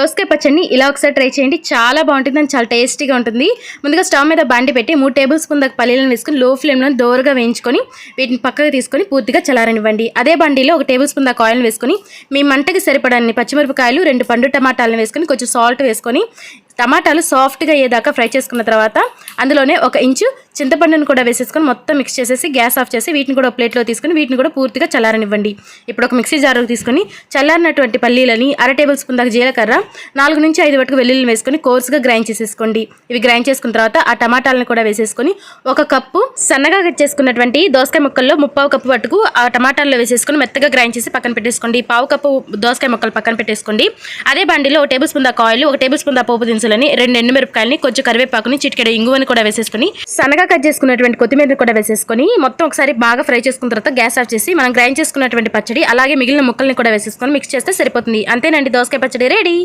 దోసకాయ పచ్చడిని ఇలా ఒకసారి ట్రై చేయండి. చాలా బాగుంటుంది అండ్ చాలా టేస్టీగా ఉంటుంది. ముందుగా స్టవ్ మీద బండి పెట్టి 3 టేబుల్ స్పూన్ దాకా పల్లీలను వేసుకొని లో ఫ్లేమ్లో దోరగా వేయించుకొని వీటిని పక్కకు తీసుకొని పూర్తిగా చల్లారనివ్వండి. అదే బండిలో 1 టేబుల్ స్పూన్ దాకా ఆయిల్ వేసుకొని మీ మంటకి సరిపడన్ని పచ్చిమిరపకాయలు, 2 పండు టమాటాలను వేసుకొని కొంచెం సాల్ట్ వేసుకొని టమాటాలు సాఫ్ట్గా అయ్యేదాకా ఫ్రై చేసుకున్న తర్వాత అందులోనే 1 ఇంచు చింతపండును కూడా వేసేసుకొని మొత్తం మిక్స్ చేసేసి గ్యాస్ ఆఫ్ చేసి వీటిని కూడా ప్లేట్లో తీసుకొని వీటిని కూడా పూర్తిగా చల్లారనివ్వండి. ఇప్పుడు ఒక మిక్సీ జార్లో తీసుకొని చల్లారినటువంటి పల్లీలని, 1/2 టేబుల్ స్పూన్ దాకా జీలకర్ర, 4 నుంచి 5 వరకు వెల్లుల్లిని వేసుకొని కోర్సుగా గ్రైండ్ చేసేసుకోండి. ఇవి గ్రైండ్ చేసుకున్న తర్వాత ఆ టమాటాలను కూడా వేసేసుకొని 1 కప్పు సన్నగా కట్ చేసుకున్నటువంటి దోసకాయ ముక్కల్లో 3/4 కప్పు వరకు ఆ టమాటాల్లో వేసేసుకొని మెత్తగా గ్రైండ్ చేసి పక్కన పెట్టేసుకోండి. 1/4 కప్పు దోసకాయ ముక్కలు పక్కన పెట్టేసుకోండి. అదే బండిలో 1 టేబుల్ స్పూన్ దాకా ఆయిల్, 1 టేబుల్ స్పూన్ దాకా పోపు దినుసులని, 2 ఎండుమిరపకాయలని, కొంచెం కరివేపాకుని, చిటికెడు ఇంగువని కూడా వేసేసుకొని సన్నగా కట్ చేసుకున్నటువంటి కొత్తిమీర కూడా వేసేసుకొని మొత్తం ఒకసారి బాగా ఫ్రై చేసుకున్న తర్వాత గ్యాస్ ఆఫ్ చేసి మనం గ్రైండ్ చేసుకున్నటువంటి పచ్చడి అలాగే మిగిలిన ముక్కల్ని కూడా వేసేసుకొని మిక్స్ చేస్తే సరిపోతుంది. అంతేనండి, దోసకాయ పచ్చడి రెడీ.